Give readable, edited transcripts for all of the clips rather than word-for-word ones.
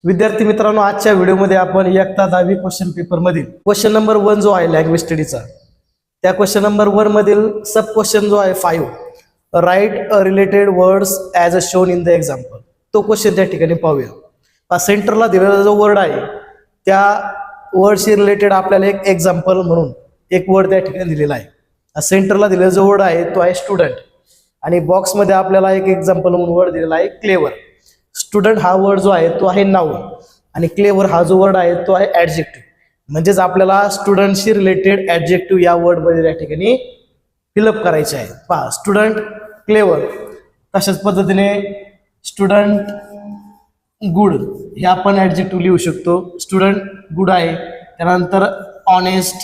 विद्यार्थी मित्रांनो, आजच्या व्हिडिओमध्ये आपण इयत्ता 10वी क्वेश्चन पेपर मधील क्वेश्चन नंबर 1 जो आहे लँग्वेज स्टडीचा, त्या क्वेश्चन नंबर 1 मधील सब क्वेश्चन जो आहे 5, right related words as a shown in the example, तो क्वेश्चन त्या ठिकाणी पाहूया. सेंटरला दिलेला जो वर्ड आहे त्या वर्डशी रिलेटेड आपल्याला एक एक्झाम्पल म्हणून एक वर्ड त्या ठिकाणी दिलेला आहे. सेंटरला दिलेला जो वर्ड आहे तो आहे स्टुडंट आणि बॉक्समध्ये आपल्याला एक एक्झाम्पल म्हणून वर्ड दिलेला आहे क्लेवर. स्टुडंट हा वर्ड जो आहे तो आहे नाउन आणि क्लेवर हा जो वर्ड आहे तो आहे ॲडजेक्टिव्ह. म्हणजेच आपल्याला स्टुडंटशी रिलेटेड ॲडजेक्टिव्ह या वर्डमध्ये त्या ठिकाणी फिलअप करायचे आहे. पहा, स्टुडंट, क्लेवर. तशाच पद्धतीने स्टुडंट गुड हे आपण ॲडजेक्टिव्ह लिहू शकतो. स्टुडंट गुड आहे, त्यानंतर ऑनेस्ट,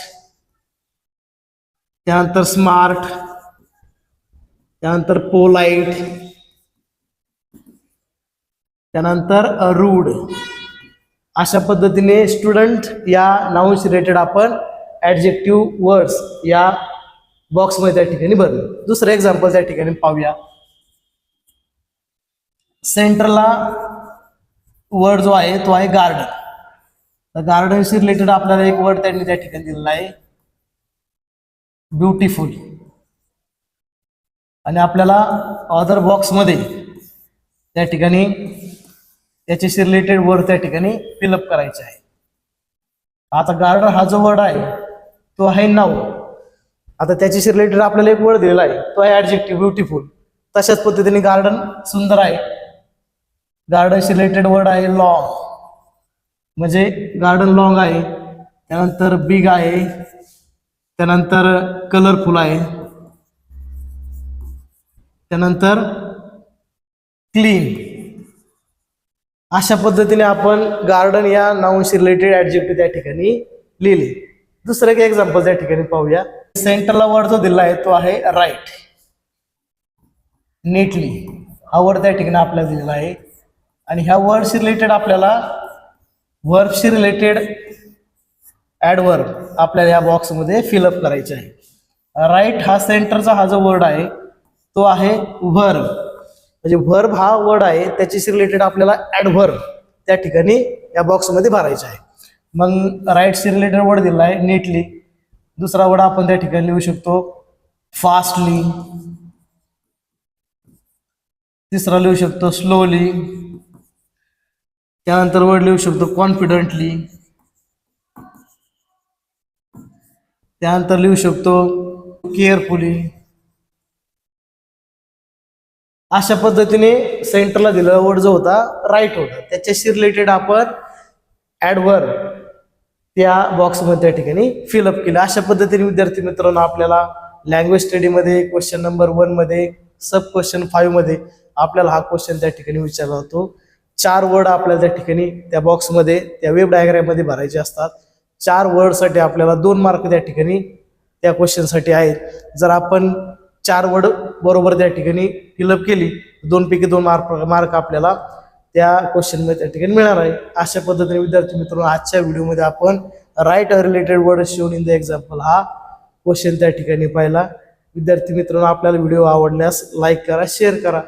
त्यानंतर स्मार्ट, त्यानंतर पोलाइट, त्यानंतर रूड. अशा पद्धतीने स्टुडंट या नाउनशी रिलेटेड आपण ॲडजेक्टिव्ह वर्ड्स या बॉक्समध्ये त्या ठिकाणी भरलं. दुसरं एक्झाम्पल त्या ठिकाणी पाहूया. सेंटरला वर्ड जो आहे तो आहे गार्डन. तर गार्डनशी रिलेटेड आपल्याला एक वर्ड त्यांनी त्या ठिकाणी दिलेला आहे ब्युटिफुल. आणि आपल्याला अदर बॉक्समध्ये त्या ठिकाणी त्याच्याशी रिलेटेड वर्ड त्या ठिकाणी फिलअप करायचे आहे. आता गार्डन हा जो वर्ड आहे तो आहे नाउन. आता त्याच्याशी रिलेटेड आपल्याला एक वर्ड दिलेला आहे तो आहे ॲडजेक्टिव्ह ब्युटिफुल. तशाच पद्धतीने गार्डन सुंदर आहे. गार्डनशी रिलेटेड वर्ड आहे लॉंग, म्हणजे गार्डन लॉंग आहे. त्यानंतर बिग आहे, त्यानंतर कलरफुल आहे, त्यानंतर क्लीन. अशा पद्धतीने आपण गार्डन या नाउनशी रिलेटेड ॲडजेक्टिव्ह त्या ठिकाणी लिहिले. दुसरं एक एक्झाम्पल त्या ठिकाणी पाहूया. सेंटरला वर्ड जो दिला आहे तो आहे राईट. नीटली हा वर्ड त्या ठिकाणी आपल्याला दिलेला आहे आणि ह्या वर्डशी रिलेटेड आपल्याला वर्बशी रिलेटेड ॲडवर्ब आपल्याला या बॉक्समध्ये फिलअप करायचे आहे. राईट हा सेंटरचा हा जो वर्ड आहे तो आहे व्हर्ब. म्हणजे व्हर्ब हा वर्ड आहे त्याच्याशी रिलेटेड आपल्याला ॲडव्हर्ब त्या ठिकाणी या बॉक्समध्ये भरायचा आहे. मग राईटशी रिलेटेड वर्ड दिला आहे नीटली. दुसरा वर्ड आपण त्या ठिकाणी लिहू शकतो फास्टली. तिसरा लिहू शकतो स्लोली. त्यानंतर वर्ड लिहू शकतो कॉन्फिडंटली. त्यानंतर लिहू शकतो केअरफुली. अशा पद्धतीने सेंटरला दिलेला वर्ड जो होता राईट होता त्याच्याशी रिलेटेड आपण ॲडव्हर्ब त्या बॉक्समध्ये त्या ठिकाणी फिलअप केलं. अशा पद्धतीने विद्यार्थी मित्रांनो आपल्याला लँग्वेज स्टडीमध्ये क्वेश्चन नंबर 1 मध्ये सब क्वेश्चन 5 मध्ये आपल्याला हा क्वेश्चन त्या ठिकाणी विचारला होतो. 4 वर्ड आपल्याला त्या ठिकाणी त्या बॉक्समध्ये त्या वेब डायग्राममध्ये भरायचे असतात. 4 वर्डसाठी आपल्याला 2 मार्क त्या ठिकाणी त्या क्वेश्चनसाठी आहेत. जर आपण 4 वर्ड बरोबर त्या ठिकाणी फिलअप केली 2 पैकी 2 मार्क आपल्याला त्या क्वेश्चनमध्ये त्या ठिकाणी मिळणार आहे. अशा पद्धतीने विद्यार्थी मित्रांनो आजच्या व्हिडिओमध्ये आपण right related word shown in the example हा क्वेश्चन त्या ठिकाणी पाहिला. विद्यार्थी मित्रांनो आपल्याला व्हिडिओ आवडल्यास लाईक करा, शेअर करा.